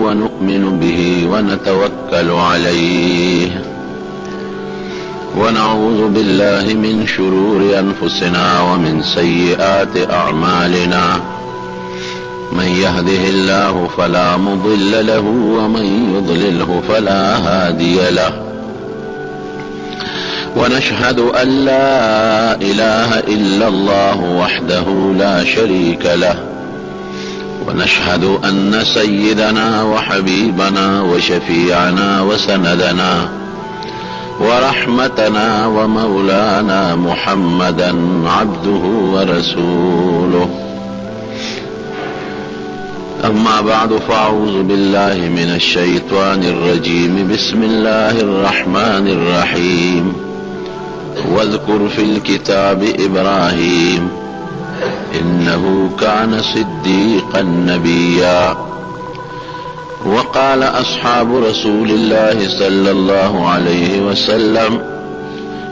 ونؤمن به ونتوكل عليه ونعوذ بالله من شرور أنفسنا ومن سيئات أعمالنا من يهده الله فلا مضل له ومن يضلله فلا هادي له ونشهد أن لا إله إلا الله وحده لا شريك له ونشهد أن سيدنا وحبيبنا وشفيعنا وسندنا ورحمتنا ومولانا محمدا عبده ورسوله. أما بعد فأعوذ بالله من الشيطان الرجيم. بسم الله الرحمن الرحيم. واذكر في الكتاب إبراهيم إنه كان صديقا نبيا. وقال أصحاب رسول الله صلى الله عليه وسلم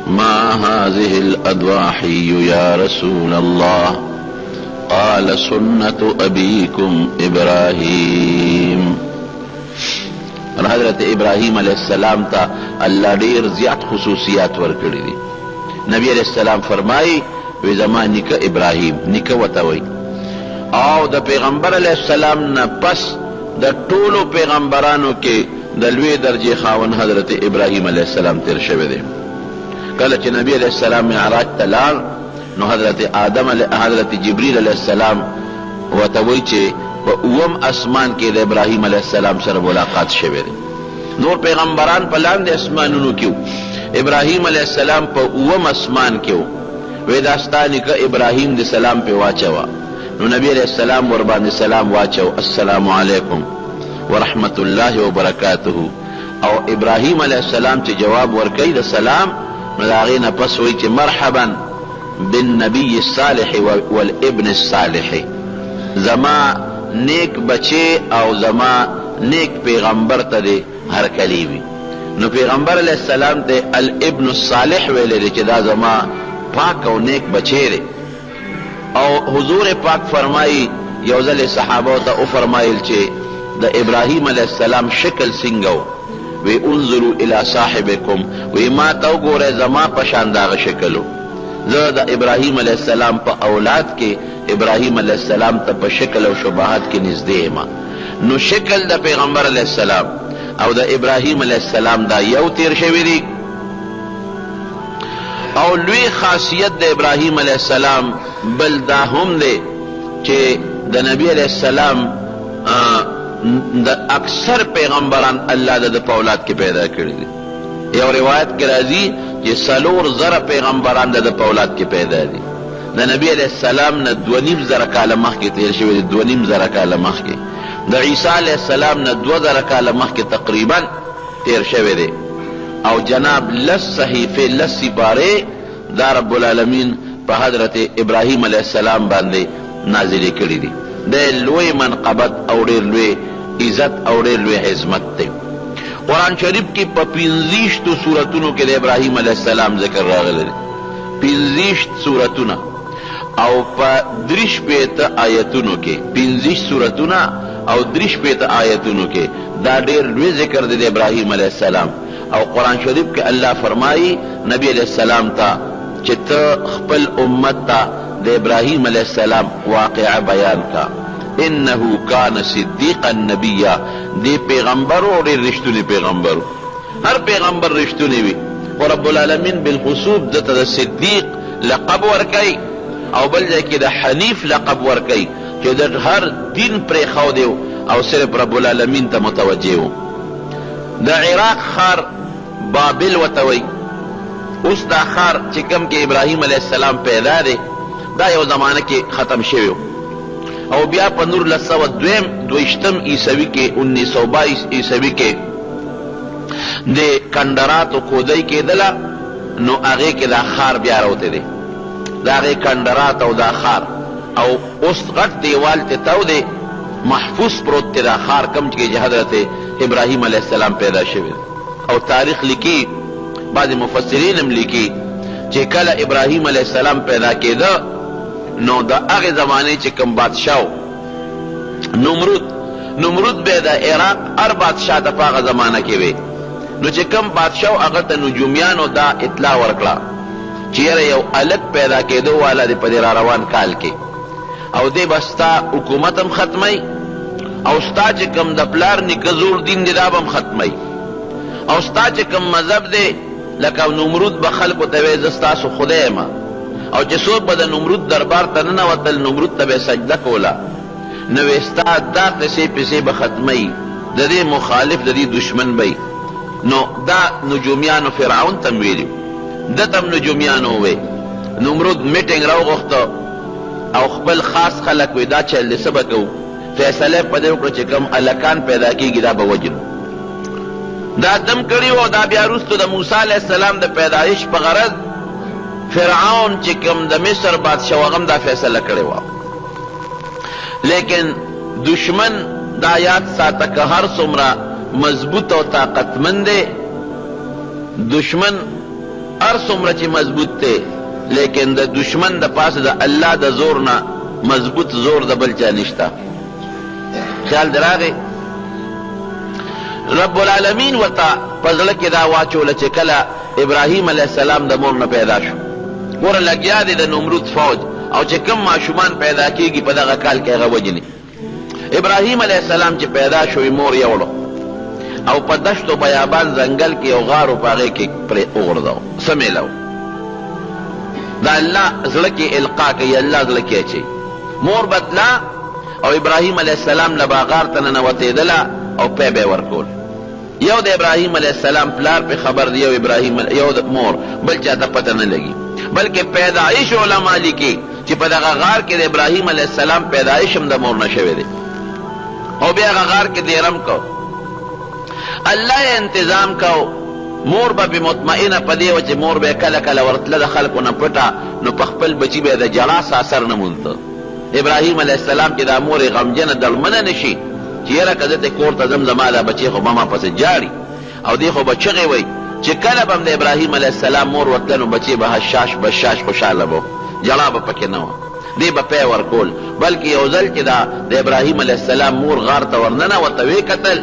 ما هذه الأضاحي يا رسول الله؟ قال سنة أبيكم إبراهيم. حضرت ابراہیم علیہ السلام تا اللہ ډیر زیات خصوصیات ورکړي دي. نبی علیہ السلام فرمایي وی زما نیکه ابراهیم، نیکه وته وی، او د پیغمبر علیہ السلام نه پس د ټولو پیغمبرانو کې د لوی درجه خاون حضرت ابراهیم علیہ السلام تیر شوی دی. کله چې نبی علیہ السلام معراج ته لاړ نو حضرت جبریل علیہ السلام وته وی چې په اوم اسمان کې د ابراهیم علیہ السلام سره ملاقات شوی دی. نور پیغمبران په لاندې اسمانونو کې، ابراهیم علیہ السلام په اوم اسمان کې وی داستانی که ابراهیم دی سلام پہ واچوا. نو نبی علیہ السلام ور باندې سلام واچو، السلام علیکم ورحمت اللہ وبرکاتہ. او ابراهیم علیہ السلام چې جواب ورکړي د سلام نو د هغې نه پس وایي چې مرحبا بالنبی الصالح والابن الصالح، زما نیک بچے او زما نیک پیغمبر ته دی هرکلی وي. نو پیغمبر علیہ السلام ته الابن الصالح ویلی دی چې دا زما پاک او نیک بچے دی. او حضور پاک فرمائی یو ځل صحابه ته او فرمایل چې د ابراهیم علیہ السلام شکل څنګه وی انظروا الى صاحبکم، وی ما ته وګورئ زما په شان دغه شکلو. زه د ابراهیم علیہ السلام په اولاد کې ابراهیم علیہ السلام ته په شکل او شباهت کې نږدې یم. نو شکل د پیغمبر علیہ السلام او د ابراهیم علیہ السلام دا یو تیر شوی دی. او لوی خاصیت د ابراهیم علیہ السلام بل دا هم دی چې د نبی علیہ السلام د اکثر پیغمبران الله د په اولاد کې پیدا کړي دي. یو روایت کې راځي چې 4,000 پیغمبران د په اولاد کې پیدا دي. د نبی علیہ السلام نه 2,500 کاله مخکې تیر شوی دی، 2,500 کاله مخکې. د عیسی علیہ السلام نه 2,000 کاله مخکې تقریبا تیر شوی دی. او جناب 10 صحیفه 10 سپاره دا رب العالمین په حضرت ابراهیم علیہ السلام باندې نازل کړي دي. د لوی منقبت او ډیر لوی عزت او ډیر لوی عظمت دی. قرآن شریف کې په 25 سورتونو کې د ابراهیم علیہ السلام ذکر راغلی دی. 25 سورتونه او په 33 آیتونو کې، 25 سورتونه او 33 آیتونو کې دا ډیر لوی ذکر دی د ابراهیم علیہ السلام. او قرآن شریف کې الله فرمائی نبی علیہ السلام تا چې ته خپل امت تا د ابراهیم علیہ السلام واقعہ بیان کا. انه کان صدیقا نبیا، دی پیغمبرو او ډیر رښتونی پیغمبرو. هر پیغمبر رښتونی وي او رب العالمین بالخصوص دته د صدیق لقب ورکي او بل ځای کې د حنیف لقب ورکي چې د هر دین پرې خو دی او صرف رب العالمین ته متوجه و. د عراق خار بابل وتوي، اوس دا خار چې کوم کې ابراهیم علیہ السلام پیدا دی دا یو زمانه کې ختم شوی او بیا په 1922 عیسوي کې 1922 عیسوي کې د کندراتو کودای کېدله. نو هغې کې دا خار بیا راوتی دی، د هغې کندرات او دا خار او اوس غټ دیوال ته تو دی محفوظ پروت دی دا خار کم چې حضرت ابراهیم علیہ السلام پیدا شوی. او تاریخ لکی بعض مفسرین هم لکی چې کله ابراهیم علیہ السلام پیدا کېده نو د هغې زمانې چې کوم بادشاه نمرود نمرود به د عراق هر بادشاه ته په هغه زمانه کې وی. نو چې کم بادشاه هغه ته نجومیانو دا اطلاع ورکړه چې یاره یو الګ پیدا کېدو والا دی په دې را روان کال کې، او دی به ستا حکومت هم ختمی او ستا چې کم د پلار نیکه زوړ دین دی دا به هم ختمی، او ستا چې کم مذهب دی لکه نمرود به خلکو ته وی زه ستاسو خدای یم، او چې څوک به د نمرود دربار ته ننوتل نمرود ته به سجده کوله، نو وی ستا دا قصې پسې به ختمی، د دې مخالف د دې دشمن به. نو دا نجومیانو فرعون تم ویلي، ده تم نجومیانو وی. نمرود میټینګ راوغوښته او خپل خاص خلک وی دا چل څه به کوو، فیصله په دې وکړه چې کوم هلکان پیدا کېږي دا به وجنو. دا دم کړي و. دا بیا وروستو د موسی علیه السلام د پیدایش په غرض فرعون چې کوم د مصر بادشاه هغه هم دا فیصله کړې وه. لیکن دشمن دا یاد ساته که هر څومره مضبوط او طاقتمند دی، دشمن هر څومره چې مضبوط دی، لیکن د دشمن د پاسه د الله د زور نه مضبوط زور د بل چا نشته. خیال دی راغی؟ رب العالمین ورته په زړه کې دا واچوله چې کله ابراهیم علیه السلام د مور نه پیدا شو، ګوره لګیا دی د نمرود فوج، او چې کوم ماشومان پیدا کېږي په دغه کال کې هغه وجني. ابراهیم علیه السلام چې پیدا شوی مور یې وړو او په دشت و بیابان ځنګل کې یو غار و په هغې کې پرې وغورځاو، څه میله دا الله زړه کې القا کوي، الله زړه کې اچوي. مور بتلا او ابراهیم علیه السلام له به غار ته ننوتېدله او پی به یې ورکول. یو د ابراهیم علیه السلام پلار پې خبر دی، یو د مور، بل چا ته پته نه لګي. بلکې پیدایش علما لیکي چې په دغه غار کې د ابراهیم علیه السلام پیدایش هم د مور نه شوی دی، او بیا هغه غار کې دیرم کو. الله یې انتظام کو. مور به مطمئنه په دې وه چې مور به کله کله ورتله د خلکو نه پټه، نو په خپل بچي به د جړا اثر نه مونته. ابراهیم علیه السلام چې دا مور یې غمجنه دړمنه نه شي چې یاره که زه ته کور ته ځم زما دا بچی خو به ما پسې جاړي، او دې خو به چغې وی چې کله به هم د ابراهیم علیه السلام مور ورتله نو بچی به حشاش بشاش خوشحاله به، جړا به پکې نه وه، دې به پی ورکول. بلکې یو ځل چې دا د ابراهیم علیه السلام مور غار ته ورننوته ویې کتل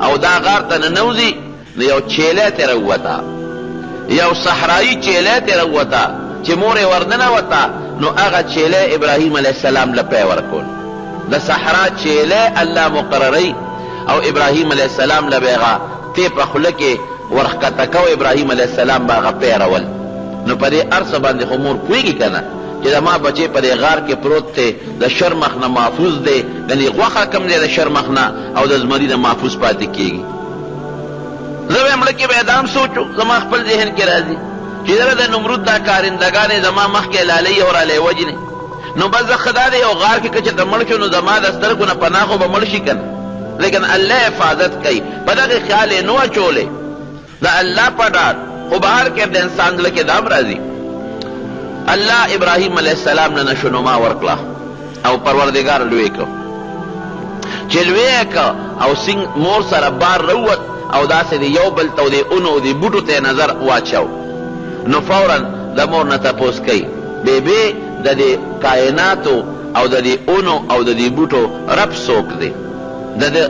او دا غار ته ننوځي، نو یو چیلی ترې راووته، یو صحرایي چیلی ترې راووته چې مور یې ورننوته، نو هغه چیلی ابراهیم علیه السلام له پی ورکول. د صحرا چیلی الله مقرروي او ابراهیم علیه السلام له به هغه تی په خوله کې ورښکته کو، ابراهیم علیه السلام به هغه پی رول. نو په دې هر څه باندې خو مور پوهېږي که نه چې زما بچی په دې غار کې پروت دی، د شر مخ نه محفوظ دی، یعنې غوښه کم دی د شر مخ نه او د زمري نه محفوظ پاتې کېږي. زه به مړه کې به یې دام سوچو، زما خپل ذهن کې راځي چې یاره د نمرود دا کارندګانې زما مخکې لالی او رالی وجنې، نو بس زه ښه دا دی یو غار کې که چېرته مړ شو نو زما د سترګو نه پناه خو به مړ شي که نه، لیکن الله حفاظت کوي. په دغې خیال یې نه اچولی د الله په ډاډ، خو بهر کې د انسان زړه کې دام راځي. الله ابراهیم علیه السلام نه نشونما ورکړه او پروردګار لوی کو، چې لوی کو او مور سره بار روت او داسې د یو بل ته د اونو د بوټو ته نظر واچو، نو فورا د مور نه تپوس کوي بیبي د دې کائناتو او د دې اونو او د دې بوټو رب څوک دی،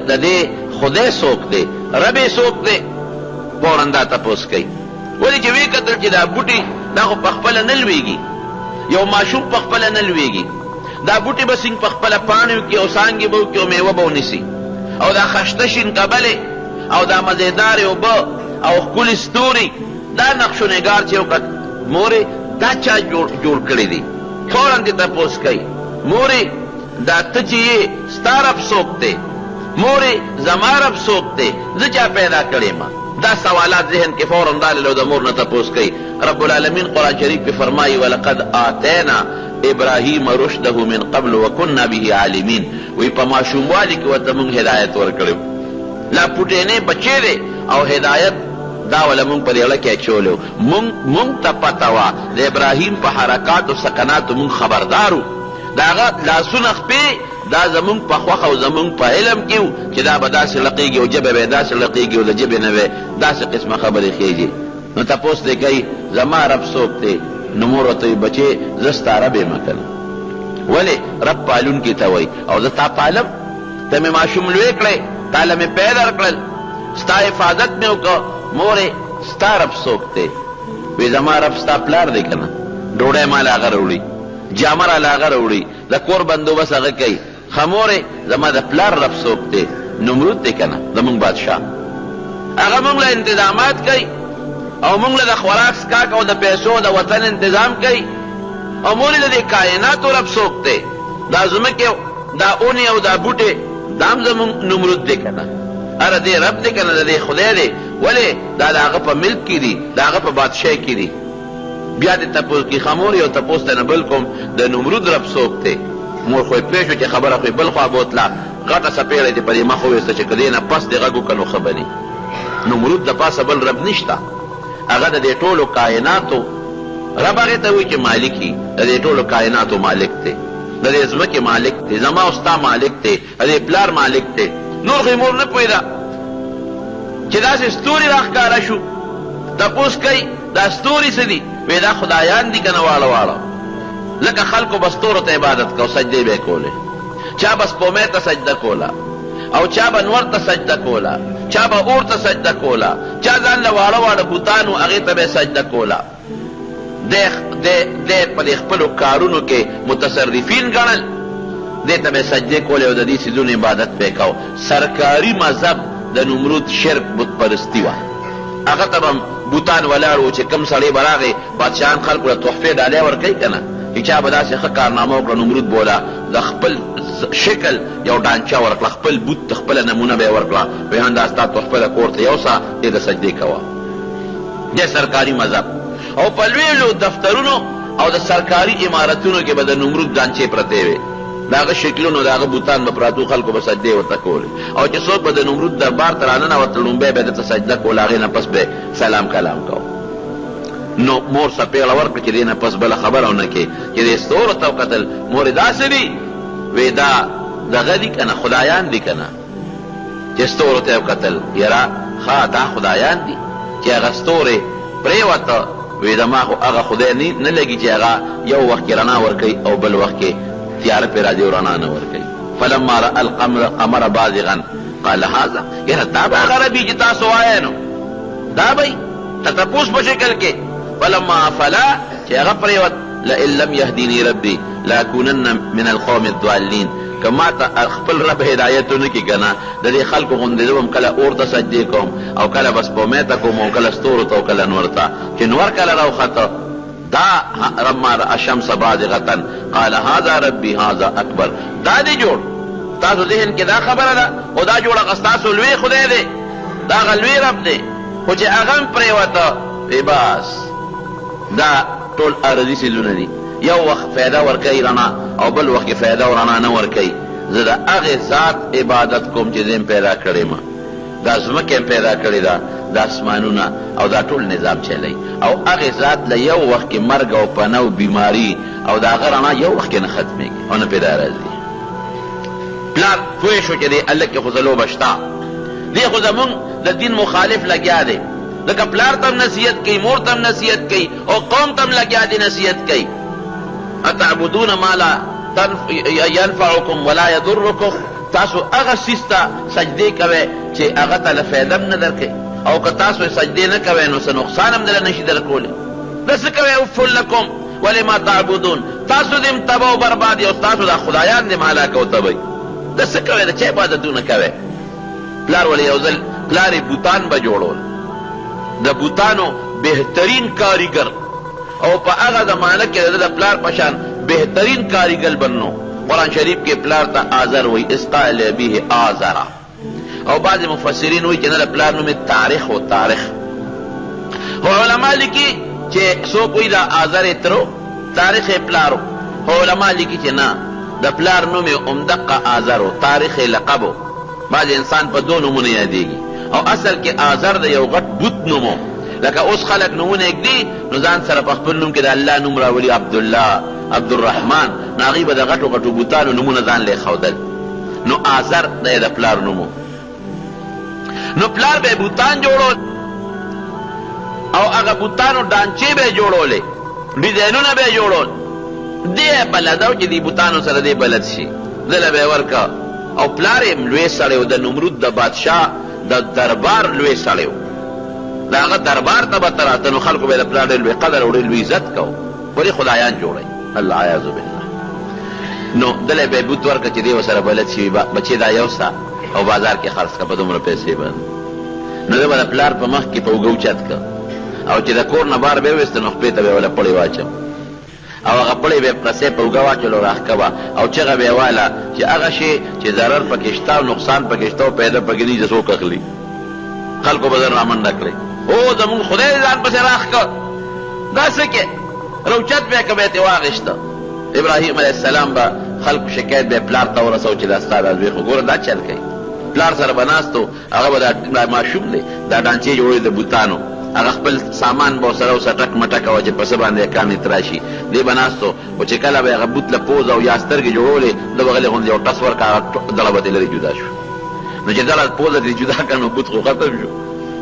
د دې خدای څوک دی، رب یې څوک دی؟ فورا دا تپوس کوي. ولې چې ویې کتل چې دا بوټي دا خو په خپله نه لویږي، یو ماشوم په خپله نه لویږي، دا بوټي به څنګه په خپله پاڼې وکړي او څانګې به وکړي او میوه به ونیسي، او دا خشته شینکبلې او دا مزیدارې اوبه او ښکلي ستوري، دا نقش و نگار چې وکړه مورې دا چا جوړ کړی دی؟ فورا دې تپوس کوي مورې دا ته چې یې ستا رب څوک دی؟ مورې زما رب څوک دی؟ زه چا پیدا کړی ما؟ دا سوالات ذهن کې فوراً رالل او د مور نه تپوس کوي. رب العالمین قرآن شریف کې فرمایي ولقد آتینا ابراهیم رشده من قبل وکنا به عالمین، وی په ماشوموالي کې ورته موږ هدایت ورکړو، لا پوټینې بچی دی او هدایت دا ولا موږ په دې اړه کې اچولی، موږ ته پته وه د ابراهیم په حرکاتو سکناتو موږ خبردارو، د هغه لاسونه خپې دا زمونږ په خوښه او زمونږ په علم کې و چې دا به داسې لقېږي او ژبه به یې داسې لقېږي او د ژبې نه به داسې قسمه خبرې خېږي. نو تپوس دی کوي زما رب څوک دی؟ نو مور ورته وایي بچې زه ستا رب یم که نه؟ ولې رب پالونکي ته وایي او زه تا پالم، ته مې ماشوم لوی کړی، تاله مې پی درکړل، ستا حفاظت مې وکړ، مورې ستا رب څوک دی؟ وی زما رب ستا پلار دی که نه؟ ډوډۍ ماله هغه راوړي، جامه راله هغه راوړي، د کور بندوبست هغه کوي. ښه مورې زما د پلار رب څوک دی؟ نمرود دی که نه، زمونږ بادشاه. هغه مونږ له انتظامات کوي او مونږ له د خوراک څښاک او د پیسو د وطن انتظام کوي. او مورې د دې کائناتو رب څوک دی؟ دا ځمکې دا اونې او دا بوټې دا هم زمونږ نمرود دی که نه؟ اره دې رب دی که نه؟ د دې خدای دی. ولې دا د هغه په ملک کې دي، د هغه په بادشاهۍ کې دي. بیا دې تپوس کې خمورې او تپوس ته نه بل کوم د نمرود رب څوک دی؟ مور خو یې پوه شو چې خبره خو یې بل خوا بوتله، غټه څپېړه دې په دې مخ وویسته چې که دې نه پس دې غږ وکړه نو ښه به نمرود د پاسه بل رب نشته، هغه د دې ټولو کائناتو رب هغې ته وایي چې مالک وي، د دې ټولو کائناتو مالک دی، د دې ځمکې مالک دی، زما او ستا مالک دی، د دې پلار مالک دی. نور خو یې مور نه پوهېده چې داسې ستوري راښکاره شو. تپوس کوي دا ستوري څه دي؟ وی دا خدایان دي که نه واړه واړه؟ لکه خلکو به ستورو ته عبادت کو، سجدې به یې کولې، چا به سپومۍ ته سجده کوله او چا به نور ته سجده کوله، چا به اور ته سجده کوله، چا ځان له واړه واړه بوتان و هغې ته به یې سجده کوله. دی په دې خپلو کارونو کې متصرفین ګڼل، دې ته به یې سجدې کولې او د دې څیزونو عبادت به یې کو. سرکاري مذهب د نمرود شرک بت پرستی وه. هغه ته به بوتان ولاړ و چې کوم سړی به راغی بادشاهان خلکو له تحفې ډالۍ ورکوي که نه، چې چا به داسې ښه کارنامه وکړه نمرود بوله د خپل شکل یو ډانچه ورکړه، خپل بوت خپله نمونه به یې ورکړه، ویان دا ستا تحفه د کور ته یوسه، دې د سجدې کوه. دې سرکاري مذهب. او په لویو دفترونو او د سرکاري عمارتونو کې به د نمرود ډانچې پرتې وې، د هغه شکلونو د هغه بوتان به پراتو، خلکو به سجدې ورته کولې. او چې څوک به د نمرود دربار ته راننوتل لومبی به یې درته سجده کوله، هغې نه پس به سلام کلام کو. نو مور څپېړه ورکړه چې دې نه پس بله خبره ونه کړې چې دې ستورو ته وکتل، مورې داسې دي؟ وی دا دغه دي که نه؟ خدایان دي که نه؟ چې ستورو ته یې وکتل، یاره ښه دا خدایان دي چې هغه ستورې پرېوته. وی دما خو هغه خدای نه لګي چې هغه یو وخت کې رڼا ورکوي او بل وخت کې تیاره پرې راځي او رڼا نه ورکوي. فلما رأى القمر بازغا قال هذا، یاره دا به هغه ربي چې تاسو وایئ نو دا به ته تپوس په شکل کې. فلما افلا چې هغه پرېوت، لئن لم يهديني ربي لاكونن من القوم الضالين، که ما ته خپل رب هدایت ونه کړي که نه، د دې خلکو غوندې زه به هم کله اور ته سجدې کوم او کله به سپومۍ ته کوم او کله ستورو ته او کله نور ته. چې نور کله راوخته دا لما رأى الشمس بازغة قال هذا ربي هذا اکبر. دا دې جوړ تاسو ذهن کې دا خبره ده او دا جوړه ستاسو لوی خدای دی، دا هغه لوی رب دی، خو چې هغه هم پرېوته بس دا ټول ارضي څیزونه دي. یو وخت فایده ورکوي رڼا او بل وخت کې فایده او رڼا نه ورکوي. زه د هغې ذات عبادت کوم چې زه پیدا کړی ما، دا ځمکه پیدا کړې ده، دا اسمانونه او دا ټول نظام چلی، او هغې ذات له یو وخت کې مرګ او پنه او بیماري او د هغه رڼا یو وخت کې نه ختمېږي او نه پیدا راځي. پلار پوه شو چې دې هلک کې خو ځلوبه شته، دې خو زمونږ د دین مخالف لګیا دی، ځکه پلار ته هم نصیحت کوي، مور ته هم نصیحت کوي او قوم ته هم لګیا دی نصیحت کوي. اتعبدون ما لا ينفعكم ولا يضركم، تاسو هغه څیز ته سجدې کوئ چې هغه ته له فایده هم نه درکوي، او که تاسو سجدې نه کوئ نو څه نقصان هم دله نشي درکولی. دا څه کوئ؟ اف لکم ولما تعبدون، تاسو دې هم تبه او برباد یې او تاسو دا خدایان دې هم هلاکه او تبئ. دا څه کوئ؟ د چا عبادتونه کوئ؟ پلار ولې یو ځل پلار یې بوتان به جوړول، د بوتانو بهترین کاریګر، او په هغه زمانه کې د پلار په شان بهترین کاریګر بنو. قرآن شریف کې پلار ته آزر وایي، اذ قال لأبيه آزرا، او بعض مفسرین وایي چې نه د پلار نوم یې تاریخ و تاریخ. خو علما لیکي چې څوک وایي دا آزر یې ترو تاریخ یې پلارو، خو علما لیکي چې نه د پلار نوم یې همدقه آزر و تاریخ یې لقب و. بعض انسان په دو نومونه یادېږي، او اصل کې آزر د یو غټ بوت نوم و. لکه اوس خلک نومونه ږدي نو ځان سره په خپل نوم کې د الله نوم راولي، عبدالله، عبدالرحمن، نو هغوی به د غټو غټو بوتانو نومونه ځان له ایښودل. نو آزر د یې د پلار نوم و. نو پلار به یې بوتان جوړول او هغه بوتانو ډانچې به یې جوړولې، ډیزاینونه به یې جوړول. دی یې بلد و چې دې بوتانو سره دی بلد شي، دله به یې ورکه او پلار یې لوی سړی و، د نمرود د بادشاه د دربار لوی سړی و. د هغه دربار ته به ته راته نو خلکو به یې د پلار ډېر لوی قدر او ډېر لوی عزت کو، ولې خدایان جوړوي. الله عیاذ بالله. نو دلی به یې بوت ورکړه چې دی ورسره بلد شي، بچې دا یوسه او بازار کې خرڅ کړه په دومره پیسې باندې. نو ده به د پلار په مخ کې په اوږه اوچت کړه، او چې د کور نه بار به یې ویسته نو خپې ته به یې وله پړې واچو، او هغه پړې به یې پرسې په اوږه واچول او راښکه به، او چغه به یې واله چې هغه شی چې ضرر پکې شته او نقصان پکې شته او پیدا پکې نه څوک اخلي. خلکو به ځان رامنډه کړې، او زمونږ خدای ځان پسې راښکه، دا څه کې روچت به یې که به یې ترې واخېسته. ابراهیم علیه السلام به خلکو شکایت به یې پلار ته ورسو چې دا ستا دا زوی خو ګوره دا چل کوي. پلار سره به ناست و، هغه به دا ماشوم دی دا ډانچې جوړوي د بوتانو، هغه خپل سامان به ورسره و سټک مټک او چې په څه باندې یې کان یې تراشي، دی به ناست و، او چې کله به یې هغه بوت له پوز او یا سترګې جوړولې ده به غلې غوندې یو ټس ورکړه، هغه دړه به ترې لرې جدا شو. نو چې دړه پوزه ترې جدا کړه نو بوت خو ختم شو،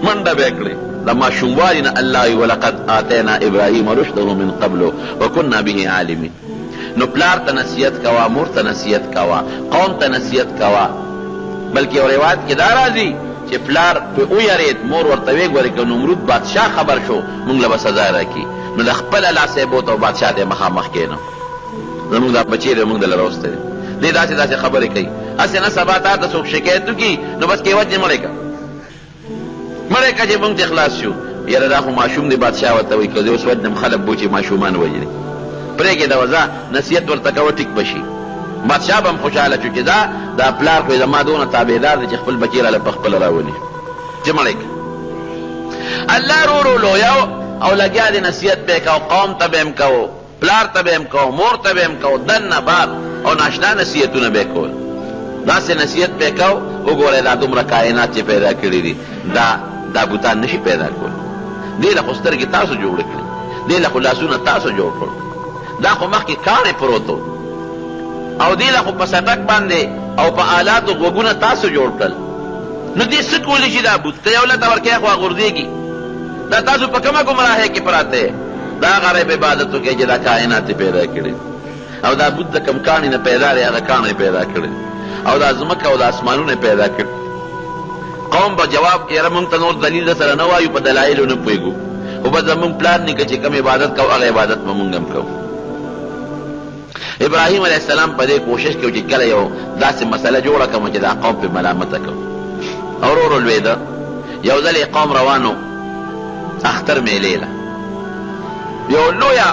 منډه به یې کړې. د ماشوموالي نه الله وایي ولقد آتینا ابراهیم رشده من قبل وکنا به عالمین. نو پلار ته نصیحت کوا، مور ته نصیحت کوا، قوم ته نصیحت کوا. بلکې یو روایت کې دا راځي چې پلار په ویرېد، مور ورته ویې ګورې که نمرود بادشاه خبر شو موږ له به سزا راکړي، نو د خپله لاسه یې بوته او بادشاه ته یې مخامخ کېنه، زموږ دا بچی دی موږ دله راوستی دی. دی داسې داسې خبرې کوي، هسې نه سبا تا ته څوک شکایت وکړي نو بس کېوت یې مړی که مړی که چې موږ ترې خلاص شو. یاره دا خو ماشوم دی، بادشاه ورته وایي که زه اوس وجنم خلک به چې ماشومان وژني، پرېږدې وځه نصیحت ورته کوه ټیک به شي. بادشاه به هم خوشحاله شو چې دا پلار خو زما دونه تابعدار دی چې خپل بچی راله په خپله راولي چې مړی که. الله رو رو لویو او لګیا دی نصیحت به یې کو، قوم ته به یې هم کو، پلار ته به یې هم کو، مور ته به یې هم کو، دننه بار او ناشنا نصیحتونه به یې کول. داسې نصیحت به یې کو، وګورئ دا دومره کائنات چې پیدا کړي دي دا بوتان نشي پیدا کول. دې له خو سترګې تاسو جوړې کړي، دې له خو لاسونه تاسو جوړ کړل، دا خو مخکې کاڼې پروت و، او دې له خو په سټک باندې او په آلاتو غوږونه تاسو جوړ کړل. نو دې څه کولی شي دا بوت؟ که یو لته ورکوې خو غورځېږي. دا تاسو په کومه ګمراهۍ کې پراته دا هغه رب عبادت وکړئ چې دا کائنات یې پیدا کړي، او دا بوت د کوم کاڼي نه پیدا دی هغه کاڼی پیدا کړي، او دا ځمکه او د اسمانونه پیدا کړي. قوم به جواب یاره موږ ته نور دلیل در سره نه وایو، په دلایلو نه پوهېږو، خو به زمونږ پلار نیکه چې کوم عبادت کوو هغه عبادت به مونږ هم کوو. ابراهیم علیه السلام په دې کوشش کې چې کله یو داسې مسله جوړه کړم چې دا قوم پې ملامته کړم، او ورو ورو لوېده. یو ځل یې قوم روانو اختر میلې له، یو لویه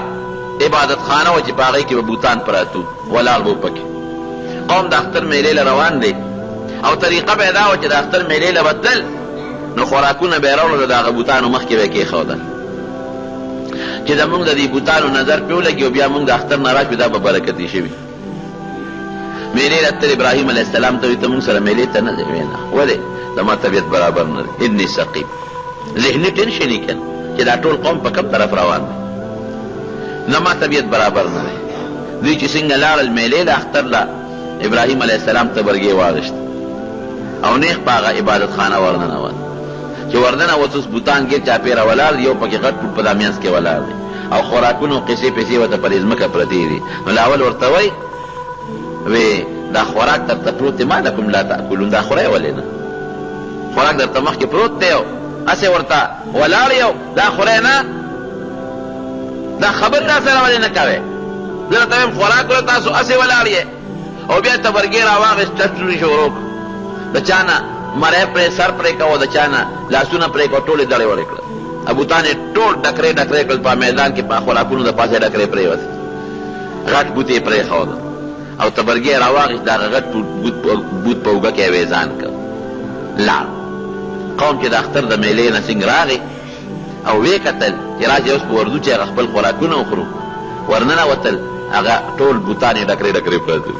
عبادت خانه وه چې په هغې کې به بوتان پراته ولاړ به پکې. قوم د اختر میلې له روان دی، او طریقه به یې دا وه چې د اختر میلې له به تلل نو خوراکونه به یې راوړل، د هغه بوتانو مخکې به یې کېښودل چې زمونږ د دې بوتانو نظر پرې ولګي او بیا مونږ د اختر نه راشو دا به برکتي شوي. میلې له تل ابراهیم علیه السلام ته وایي ته مونږ سره میلې ته نه ځې؟ ویې نه. ولې؟ زما طبیعت برابر نه دی، انی سقیم، ذهني ټینشن یې کنه چې دا ټول قوم په کوم طرف روان دی، زما طبیعت برابر نه دی. دوی چې څنګه لاړل میلې له اختر له ابراهیم علیه السلام تبرګې واغېشت او نیغ په هغه عبادت خانه ورننوت. چې ورننوت اوس بوتان ګیر چاپېره ولاړ دی، یو پکې غټ ټوټ په دا منځ کې ولاړ دی، او خوراکونه او قصې پیسې ورته پر ځمکه پرتې دي. نو لاول ورته وایي وی دا خوراک درته پروت دی، ما لکم لا تأکلون، دا خورئ ولې نه؟ خوراک درته مخکې پروت دی، هسې ورته ولاړ یو دا خورئ نه؟ دا خبر دا سره ولې نه کوئ؟ زه درته وایم خوراک له تاسو هسې ولاړ یې، او بیا تبرګې راواغېست ټټرې شروع کړه، د چا نه مری پرې سر پرې کوه، د چا نه لاسونه پرې کوه، ټولې دړې وړې کړه، ابوتان یې ټول ډکرې ډکرې کړل، په میدان کې په خوراکونو د پاسه ډکرې پرېوتې، غټ بوت یې پرېښوده او تبرګې یې راواغېست، د هغه غټ بوت په اوږه کې یې ویزان کړ، لاړ. قوم چې د اختر د میلې نه څنګه راغی او ویې کتل چې راځئ اوس به ورځو چې هغه خپل خوراکونه وخورو، ورننوتل هغه ټول بوتان یې ډکرې ډکرې پراته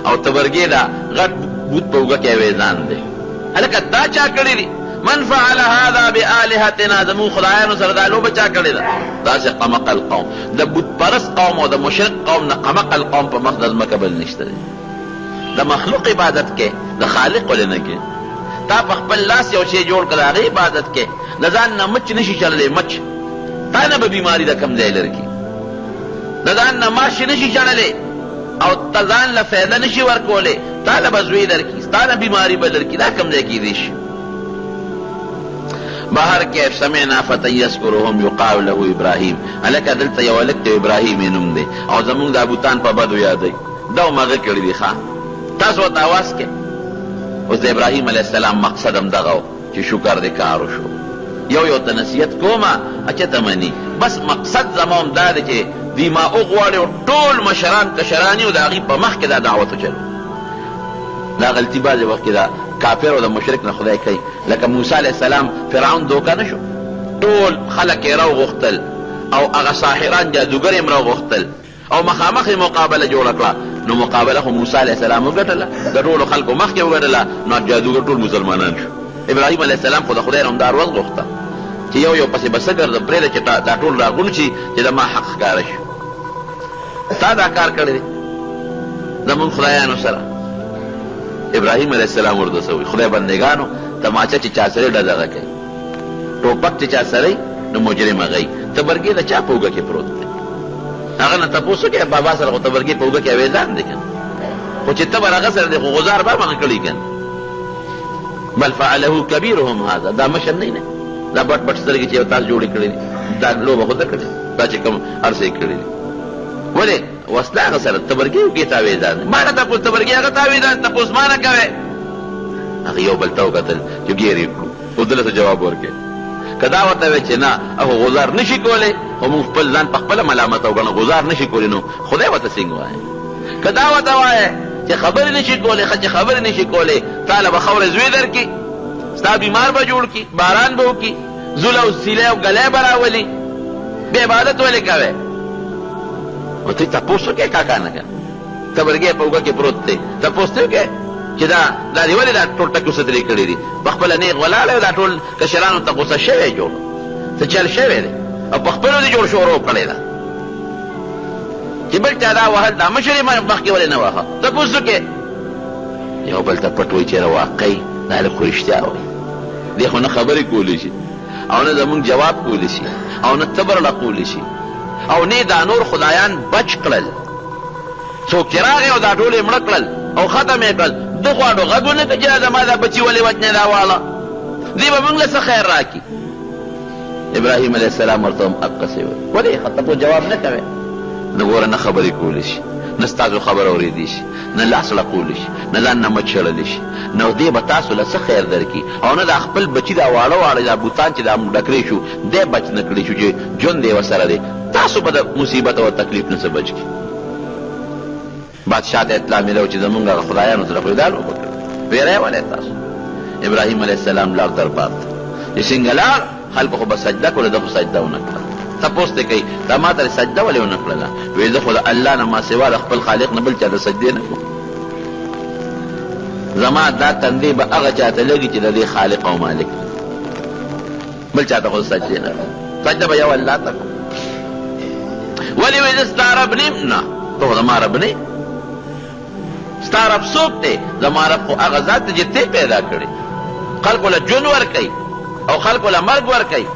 او تبرګې دا غټ بوت په اوږه کې یې ویزان دی. هلکه دا چا کړي دي؟ من فعل هذا بآلهتنا، زمون خدایانو سره دا لوبه چا کړې ده؟ داسې قمقل قوم، د بت پرست قوم او د مشرک قوم نه قمقل قوم په مخ د ځمکه بل نشته دی. د مخلوق عبادت کې د خالق ولې نه کې؟ تا په خپل لاس یو شی جوړ کړه، هغې عبادت کې د ځان نه مچ نشي چللی، مچ تا نه به بیماري د کم ځای لري، د ځان نه ماشي نشي چللی، او تزان له فایده نشي ورکولی، تا له به زوی درکړي، ستا له بیماري به درکړي، دا کوم ځای کېدی شي؟ بهر کیف سمعنا فتى يذكرهم يقال له ابراهيم. هلکه دلته یو هلک دی ابراهیم یې نوم دی او زمونږ د ابوتان په بدو یادوي، دا همغه کړي دي. ښه تاسو ورته اواز کې اوس د ابراهیم علیه السلام مقصد هم دغه و چې شکر دې کار وشو. یو ته نصیحت کومه اچته مني، بس مقصد زما هم دا دی چې دوی ما وغواړي او ټول مشران کشران یو د هغې په مخ کې دا دعوت وچلو. دا غلطي بعضې وخت کې دا کافر او د مشرک نه خدای کوي. لکه موسی علیه السلام فرعون دوکه نه شو، ټول خلک یې راوغوښتل او هغه ساحران جادوګر یې هم راوغوښتل او مخامخ یې مقابله جوړه کړه. نو مقابله خو موسی علیه السلام وګټله، د ټولو خلکو مخکې وګټله، نو جادوګر ټول مسلمانان شو. ابراهیم علیه السلام خو د خدای نه هم دا عروض غوښته چې یو پسې به څه ګرځم، پرېږده چې دا ټول راغونډ شي چې د ما حق ښکاره شي. تا دا کار کړی دی زمونږ خدایانو سره. ابراهیم علیه السلام ورته څه وایي؟ خدای بندګانو تماچه چې چا سره دغه کوي، ټوپک چې چا سره نو مجرم هغه تبرګې د چا په اوږه کې پروت دی. هغه نه تپوس وکړې بابا سره خو تبرګې په اوږه کې اویزان دی که نه، خو چې تبر هغه سره دی خو غزار به هغه کړي که نه. بل فعله کبیرهم هذا، دا مشر نه، دا بټ بټ سترګې چې یو تاسو جوړې کړې دي، دا لوبه خو ده کړې، دا چې کوم هر څه یې کړي دي. ولې وسله هغه سره تبرګې وکړې تاویزان، ما نه تپوس تبرګې هغه تاویزان تپوس ما نه کوې. هغه یو بل ته وکتل چې ګیر یې کړو، خو دله ته جواب ورکړې. که دا ورته وی چې نه هغه غزار نشي کولی، خو موږ خپل ځان په خپله ملامته وګڼو، غزار نشي کولی، نو خدای ورته څنګه وایي؟ که دا ورته وایې چې خبرې نشي کولی، ښه چې خبرې نشي کولی، تا له به خاوره زوی درکړي، ستا بیمار به جوړ کړي، باران به وکړي، زوله او سیلی او ګلی به راولي، بې عبادت ولې کوې؟ نو ته تپوس وکړې کاکا نه که تبرګې په اوږه کې پروت دی، تپوس ته وکړې چې دا دې ولې دا ټول ټکي سترې کړي دي؟ په خپله نیغ ولاړی او دا ټول کشرانو ته غوسه شوی جوړ څه چل شوی دی او په خپلو دې جوړ شروع کړی ده چې بل چا دا وهل، دا مشر یې مخکې ولې نه وهه؟ تپوس وکړې. یو بل ته پټ وایي چېرې واقعي دا هلک خو رښتیا وایي، دې خو نه خبرې کولی شي او نه زمونږ جواب کولی شي او نه تبر لقولی شي او نه دا نور خدایان بچ کړل. څوک چې راغی او دا ټول یې مړه کړل او ختم یې کړل، ده غواړو غږ ونه کړه چې زما دا بچي ولې وجنې دا واله، دې به موږ له څه خیر راکړي. ابراهیم علیه السلام ورته هم اقصې وایي، ولې ته خو جواب نه کوې؟ نه ګوره نه خبرې کولی شي، نه ستاسو خبره اورېدی شي، نه لاس لقولی شي، نه ځان نه مچ شړلی شي، نو دې به تاسو له څه خیر درکړي او نه دا خپل بچي دا واړه واړه دا بوتان چې دا ډکرې شو دی بچ نه کړی شو چې ژوند دی ورسره دی، تاسو به د مصیبت او تکلیف نه څه بچ کړي. بادشاه ته اطلاع میلو چې زمونږ هغه خدایانو سره خو یې دا لوبه کړې، ویری ولې تاسو؟ ابراهیم علیه السلام لاړ دربار ته، چې څنګه لاړ خلکو خو به سجده کړله، ده خو سجده ونه کړه. تپوس ته کوي دا ما ته سجده ولې ونه کړله؟ وایي زه خو د الله نه ما سوا د خپل خالق نه بل چا د سجدې نه کوم، زما دا تندې به هغه چا ته لګي چې د دې خالق او مالک دی، بل چا ته خو سجدې نه کوم، سجده به یو الله ته کوم. ولې وایي زه ستا رب نه یم؟ نه ته خو زما رب نه یې، ستا رب څوک دی؟ زما رب خو هغه ذات دی چې ته پیدا کړې، خلکو له ژوند ورکوي او خلکو له مرګ ورکوي.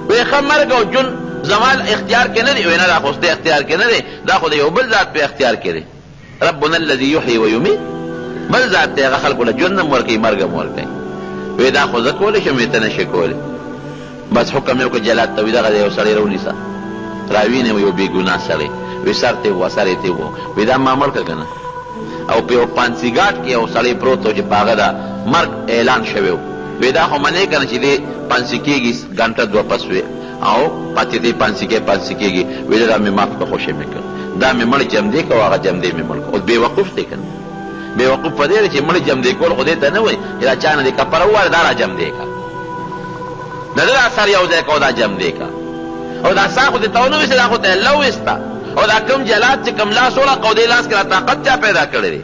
وایي ښه مرګ او ژوند زما اختیار کې نه دی؟ وایي نه دا خو ستا اختیار کې نه دی، دا خو د یو بل ذات په اختیار کې دی. ربنا الذي یحیی ویمیت، بل ذات دی هغه خلکو له ژوند هم ورکوي مرګ هم ورکوي. وایي دا خو زه کولی شم، وایي ته نشې کولی. بس حکم یې وکړه جلاد ته، وایي دغه د یو سړی راونیسه، راوینې و یو بې ګناه سړی، وایي سر ته وه سر یې ته وه، وایي دا ما مړ کړه که نه؟ او په یو پانسیګاټ کې یو سړی پروت و چې په هغه د مرګ اعلان شوی و. وایي دا خو منې که نه چې دې پانسي کېږي ګنټه دوه پس وې او پاتې دې پانسي کېږي. وایي دا مې ماف کړه، خوشې مې کړ، دا مې مړ جمدې کړه او هغه جمدې مې مړ کړه. اوس بېوقوف دی که نه؟ بېوقوف په دې دی چې مړ جمدې کول خدای ته نه وایي چې دا چا نه دې کفاره ووایه دا را جمدې کړه، د ده دا سر یو ځای کړه او دا جمدې کړه، او دا سا خو دې ته ونه ویسته، دا خو ته یې الله ویسته، او دا کوم جلاد چې کوم لاس وړه او دې لاس کې را طاقت چا پیدا کړی دی؟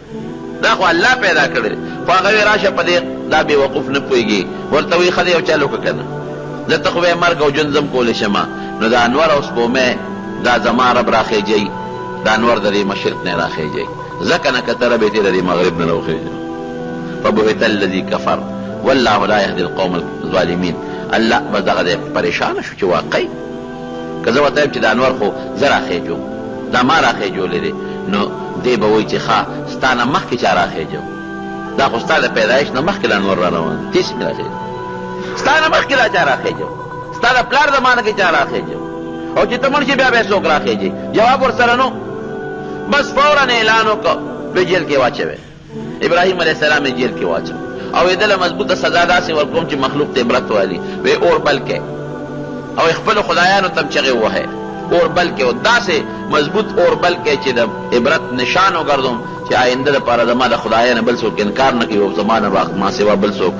دا خو الله پیدا کړی دی. خو هغه وایي راشه په دې دا بېوقوف نه پوهېږي، ورته وایي ښه دی یو چل وکړه که نه، دلته خو به یې مرګ او ژوند زم کولی شمه. نو د انور او سپومۍ دا زما رب راخېجئ، د انور د دې مشرق نه یې راخېجئ، ځکه نه که ته رب یې د دې مغرب نه راوخېجئ. فبهت الذي کفر والله لا یهدي القوم الظالمین. الله بس دغه دی پریشانه شو چې واقعي که زه ورته وایم چې د انور خو زه راخېجوم، دا ما راخېجولی دی، نو دی به وایي چې ښه ستا نه مخکې چا راخېجو، دا خو ستا د پیدایش نه مخکې لا نور را روان تیس مې راخېجو، ستا نه مخکې لا چا راخېجو، ستا د پلار زمانه کې چا راخېجو، او چې ته مړ شي بیا به څوک راخېجي؟ جواب ورسره نو. بس فوراً اعلان وکړ، وی جیل کې واچوي. ابراهیم علیه السلام یې جیل کې واچو او یې دله مضبوطه سزا داسې ورکوم چې مخلوق ته عبرت والي. وی اور بل کې او خپلو خدایانو ته هم چغې ووهئ، اور بل کې، او داسې مضبوط اور بل کې چې د عبرت نشان وګرځوم چې آینده دپاره زما د خدایانو بل څوک انکار نه کوي او زما نه ما سوا بل څوک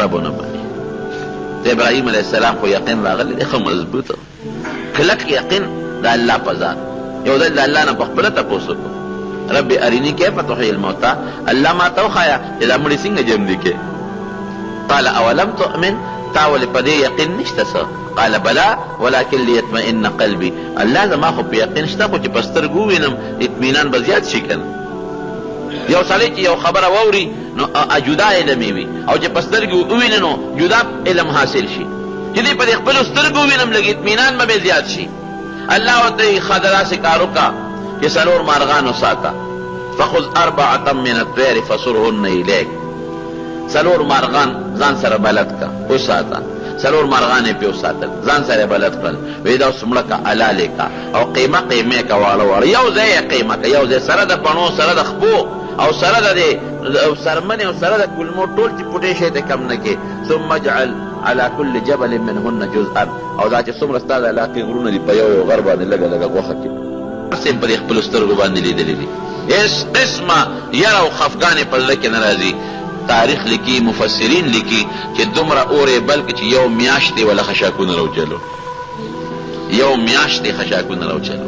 رب ونه مني. د ابراهیم علیه السلام خو یقین راغلی دی، ښه مضبوط کلک یقین د الله په ذات. یو ځل د الله نه په خپله تپوس وکړو، رب ارینی کیف تحیی الموتی، الله ما ته وښایه چې دا مړي څنګه ژوندي کې. قال اولم تؤمن، تا ولې په دې یقین نشته څه؟ قال بلا ولكن ليطمئن قلبي، الله زما خو په یقین شته، خو چې په سترګو ووینم اطمینان به زیات شي کنه. یو سړی چې یو خبره واوري نو جدا علم یې وي، او چې په سترګو وویني نو جدا علم حاصل شي. چې دې په دې خپلو سترګو ووینم لږ اطمینان به مې زیات شي. الله ورته یې ښه داسې کار وکړه چې څلور مارغان وساته، فخذ اربعة من الطير فصرهن الیک، څلور مارغان ځان سره بلد کا وساته، څلور مارغان یې پې وساتل ځان سره بلد کړل. وی دا اوس مړه کا حلالې کا او قیمه قیمې کا واړه واړه، یو ځای یې قیمه کا، یو ځای سره د پڼو سره د خپو او سره د سرمنې او سره د کلمو ټول چې پټې شی ته کم نه کې. ثم اجعل على كل جبل منهن جزءا، او دا چې څومره ستا د علاقې غرونه دي په یو یو غر باندې لږه لږه غوښه کې هر په دې خپلو سترګو باندې لیدلي دي. هېڅ قسمه یره او خفګان یې په زړه کې نه راځي. تاریخ لیکي، مفسرین لیکي چې دومره اور یې بلکې چې یو میاشت یې ولا خشاکونه راوچلو، یو میاشت یې خشاکونه راوچلو،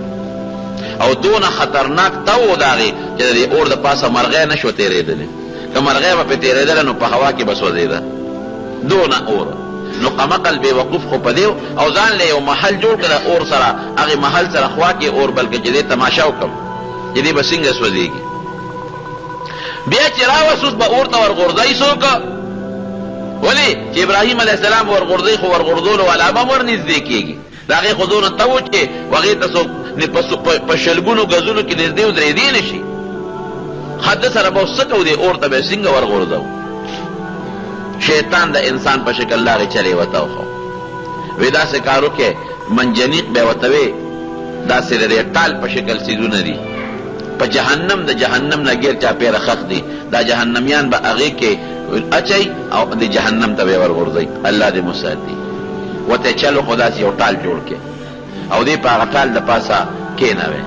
او دونه خطرناک تو د هغې چې د دې اور د پاسه مرغۍ نه شوه تېرېدلې. که مرغۍ به پرې تېرېدله نو په هوا کې به سوځېده، دونه اور. نو قمقل بې وقوف خو په دې او ځان له یو محل جوړ کړه اور سره، هغې محل سره خوا کې اور بلکې چې دې تماشا وکړم چې دې به څنګه سوځېږي. بیا چې راوسوس به اور ته ورغورځئ څوک، ولې چې ابراهیم علیه السلام ورغورځئ خو ورغورځولو والا به هم ورنږدې کېږي، د هغې خو دونه ته و چې هغې ته څوک په شلګونو ګزونو کې نږدې ودرېدی نه شي. ښه ده سره به اوس څه کوو، دې اور ته به یې څنګه ورغورځوو. شیطان د انسان په شکل لارې چلې ورته وښو، وی داسې کار وکړې منجنیق به یې ورته وې، داسې د دې ټال په شکل څیزونه دي په جهنم، د جهنم نه ګیر چاپېره خښ دي، دا جهنمیان به هغې کې اچئ او د جهنم ته به یې ورغورځئ. الله دې مساتي. ورته چلو خو داسې یو ټال جوړ کړې او دې په هغه ټال د پاسه کېنوې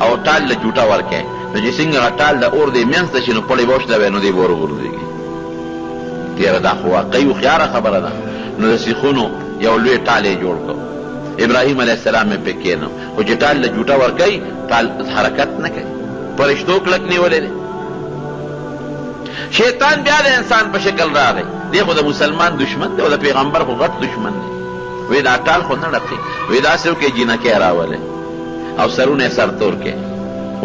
او ټال له جوټه ورکړې، نو چې څنګه هغه ټال د اور دې منځ ته شي نو پړې به وشلوې نو دې به ورغورځېږي. تېره دا خو واقعي هوښیاره خبره ده. نو د سیخونو یو لوی ټال یې جوړ کړ، ابراهیم علیه السلام یې پې کېنو، خو چې ټال له جوټه ورکوي ټال حرکت نه کوي، فرشتو کلک نیولی دی. شیطان بیا د انسان په شکل راغی، دی خو د مسلمان دشمن دی او د پیغمبر خو غټ دشمن دی. وی دا ټال خو نه ډکوي، وی داسې وکړې جینکۍ راولئ او سرونه یې سرتور کړې،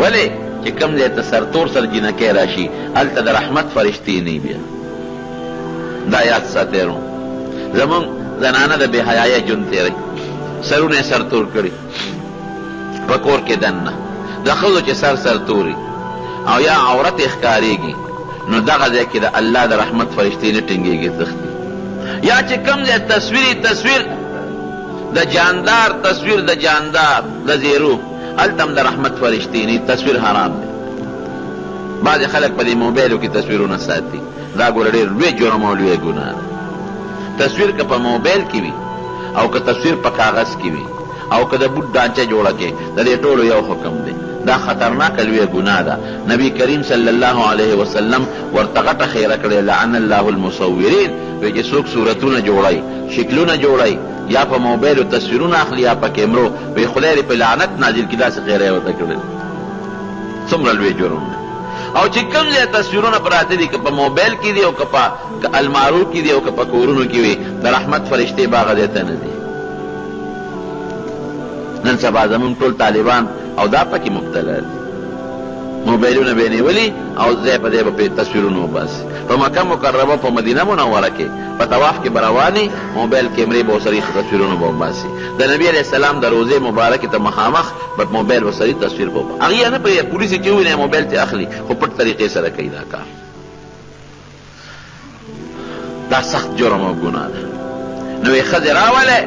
ولې چې کوم ځای ته سرتور سر جینکۍ راشي هلته د رحمت فرشتې نه بیا. دا یاد ساتئ نو زمونږ زنانه د بې حیایۍ ژوند تېروي، سرونه یې سرتور کړي په کور کې دننه، د ښځو چې سر توري او یا عورت یې ښکارېږي نو دغه ځای کې د الله د رحمت فرشتې نه ټینګېږي تښتي. یا چې کوم ځای تصویر د جاندار، تصویر د جاندار د زیرو، هلته هم د رحمت فرشتې نه، تصویر حرام دی. بعضې خلک په دې موبایلو کې تصویرونه ساتي، دا ګوره ډېر لوی جرم او لوی ګناه ده. تصویر که په موبایل کې وي او که تصویر په کاغذ کې وي او که د بوټ ډانچه جوړه کې، د دې ټولو یو حکم دی، دا خطرناکه لویه ګناه ده. نبی کریم صلی الله علیه وسلم ورته غټه خیره کړې، لعن الله المصورین، وایي چې څوک صورتونه جوړوي، شکلونه جوړوي، یا په موبایلو تصویرونه اخلي یا په کیمرو، وایي خدای دې په لعنت نازل کړي، داسې خیره یې ورته کړې. څومره لوی جرم دی. او چې کوم ځای تصویرونه پراته دي، که په موبایل کې دي او که په المارو کې دي او که په کورونو کې وي، د رحمت فرشتې به هغه ځای ته نه دي. نن سبا زمونږ ټول طالبان او دا پکې مبتلا دي، موبایلونه به یې نیولي او ځای په ځای به پرې تصویرونه وباسي. په مکه مکرمه په مدینه منوره کې په طواف کې به روانې موبایل کیمرې به ورسره تصویرونه به وباسي. د نبي علیه السلام د روضې مبارکې ته مخامخ به موبایل ورسره تصویر به وباسي. هغې نه پوهېږي پولیس یې چې وویني موبایل ته اخلي خو پټ طریقې سره کوي دا کار. دا سخت جرم او ګناه ده. نو یې ښځې راولئ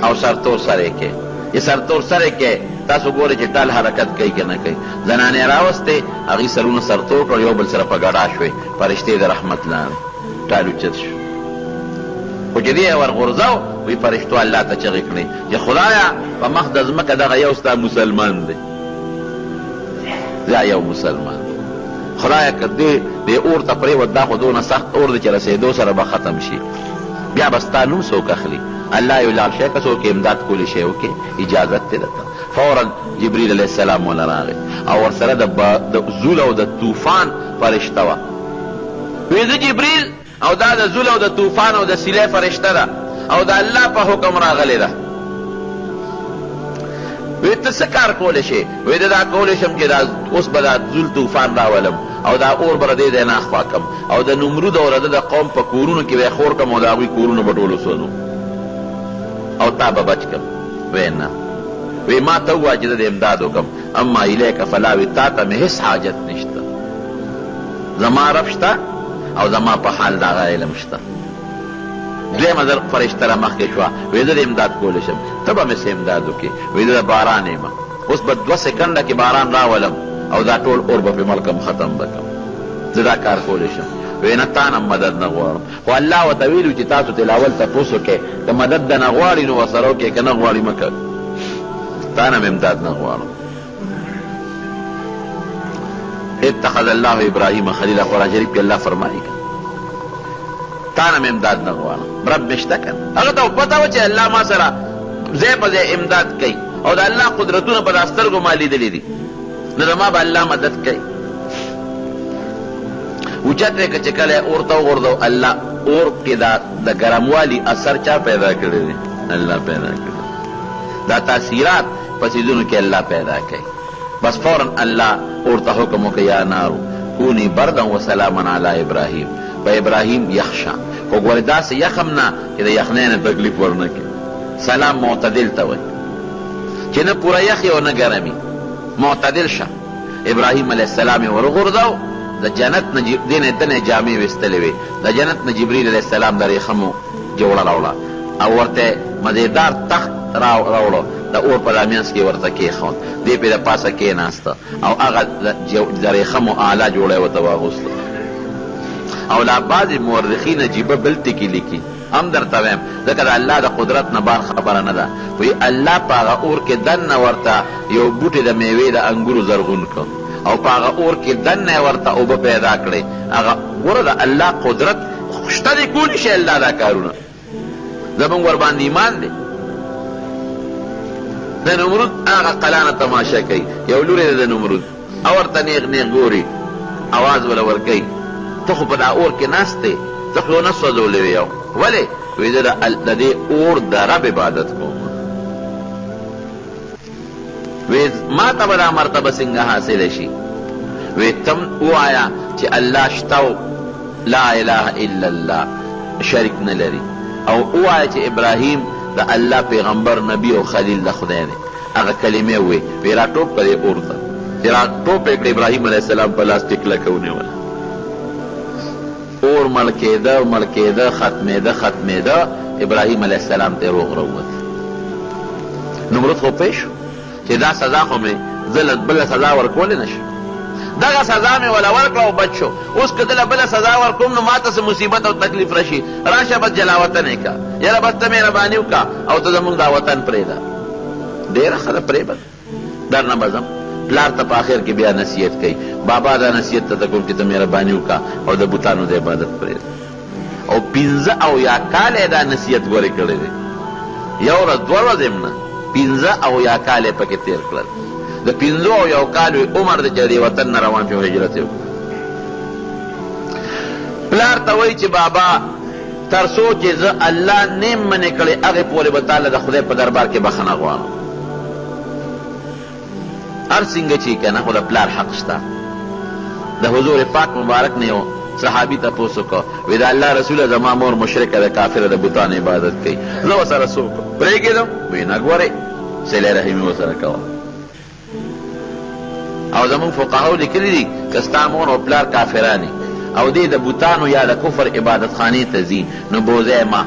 او سرتور سر یې کې یې سرتور سر یې کې. تاسو ګورئ چې ټال حرکت کوي که نه کوي. زنانې راوستې هغې سرونه سرتور کړل یو بل سره په ګډا شوې فرشتې د رحمت لاندې ټال اوچت شو. خو چې دې یې ورغورځو وایي فرشتو الله ته چغې کړې چې خدایه په مخ د ځمکه دغه یو ستا مسلمان دی دا یو مسلمان دی خدایه که دې اور ته پرېوت دا خو دونه سخت اور دی چې رسېدو سره به ختم شي بیا به ستا نوم څوک اخلي. الله یو لاړ شی که څوک امداد کولی شی وکړي اجازت دی درته. فورا جبریل علیه السلام وله راغی او ورسره د زول او د طوفان فرشته وه. وی زه جبریل او دا د زول او د طوفان او د سیلۍ فرشته ده او د الله په حکم راغلی ده. وی ته څه کار کولی شي؟ وی د دا کولی شم چې دا اوس به دا زول طوفان راولم او دا اور به د دې ځای نه اخوا کړم او د نمرود او د قوم په کورونو کې به یې خور کړم او د هغوی کورونه به ټول وسوځو او تا به بچ کړم. وی نه وی ما ته ووایه چې زه د امداد وکړم. اما الیک فلا وی تا ته مې هېڅ حاجت نشته. زما رب شته او زما په حال د هغه علم شته. دویمه ځل فرشته را مخکې شوه وی زه د امداد کولی شم ته به مې څه امداد وکړې؟ وی زه د باران یم اوس به 2 سکنډه کې باران راولم او دا ټول اور به پې ملکم ختم به کړم زه دا کار کولی شم. وی نه تا نه مدد نه غواړم. خو الله ورته ویلي چې تاسو تلاول تپوس وکړئ که مدد د نه غواړي نو ورسره وکړئ که نه غواړي مه کوئ تا نه امداد نه غواړم. اتخذ الله ابراهیم خلیلا قرآن شریف کې الله فرمایي تا نه امداد نه غواړم رب مې شته که هغه ته پته وه چې الله ما سره ځای په ځای امداد کوي او د الله قدرتونه په دا سترګو ما لیدلي دي نو زما به الله مدد کوي. اوچت دی که چې کله یې اور ته وغورځو الله اور کې د ګرموالي اثر چا پیدا کړی دی؟ الله پیدا کړی. دا تاثیرات په څیزونو کې الله پیدا کوي. بس فوراً الله اور ته حکم وکړي یا نارو کونی بردا وسلاما علی ابراهیم په ابراهیم یخ شه. خو ګورې داسې یخ هم نه چې د یخنۍ نه تکلیف ورنه کړي. سلام معتدل ته وایي چې نه پوره یخ او نه ګرمي معتدل شه. ابراهیم علیه السلام یې ورغورځو د جنت نه دې نه دنې جامې ویستلې وې د جنت نه جبریل علیه السلام د ریخمو جوړه راوړه او ورته مزیدار تخت راوړو د اور په دامینس کې ورته کېښود دې پې د پاسه کېناسته او هغه د ریخمو اعلی جوړه یې ورته واغوسته. او لا بعضې مورخین عجیبه بل ټکي لیکي هم درته وایم ځکه د الله د قدرت نه بار خبره نه ده. وایي الله په هغه اور کې دننه ورته یو بوټی د میوې د انګورو زرغون کړ او په هغه اور کې دننه یې ورته اوبه پیدا کړې. هغه ګوره د الله قدرت شته دی کولی شي الله دا کارونه زمونږ ورباندې ایمان دی. د نمرود هغه قلانه تماشه کوي یو لوری دی د نمرود او ورته نیغ نیغ ګوري اواز وله ورکوي ته خو په دا اور کې ناست دی ته خو نه سوځولی وی یو ولې؟ وایي زه د دې اور د رب عبادت کوم. وی ما ته به دا مرتبه څنګه حاصله شي؟ وی تم ووایه چې الله شته لا اله الا الله شریک نه لري او ووایه چې ابراهیم د الله پیغمبر نبی او خلیل د خدای دی. هغه کلمې ووی وی را ټوپ کړې اور ته چې را ټوپ یې کړې ابراهیم علیه السلام په لاس ټیکله ونیوله اور مړ کېده مړ کېده ختمېده ختمېده ابراهیم علیه السلام ته یې روغ راووت. نمرود خو پوه شو چې دا سزا خو مې زه بله سزا ورکولی نه شم دغه سزا مې وله ورکړه او بچ شو. اوس که دله بله سزا ورکوم نو ما ته څه مصیبت او تکلیف راشي راشه بس جلاوطن یې که یاره بس ته مهرباني وکړه او ته زمونږ دا وطن پرېږده ډېره ښه ده پرېږده در نه به ځم. پلار ته په آخر کې بیا نصیحت کوي بابا دا نصیحت ته کوم چې ته مهرباني وکړه او د بوتانو د عبادت پرېږده او 15 او یا کاله دا نصیحت ګورې کړی دی یو ورځ 2 ورځې هم نه 15 او یا کاله پکې تیر کړل. د 15 او یو کالو عمر د چې دې وطن نه روان شو هجرت یې وکړ. پلار ته وایي چې بابا تر څو چې زه الله نیم منې کړې هغې پورې به تاله د خدای په دربار کې بخښنه غواړم. هر څنګه چې کنه خو د پلار حق شته. د حضور پاک مبارک نه یو صحابي تپوس وکړ، وی د الله رسوله زما مور مشرکه ده، کافره د بتانو عبادت کوي، زه ورسره څه وکړم؟ پرېږدم؟ وی نه، ګورئ صله رحمي ورسره کوه. او زمونږ فقهاو لیکلي دي که ستا مور او پلار کافرانې او دې د بوتانو یا د کفر عبادت خانې ته ځي نو بوځی ما،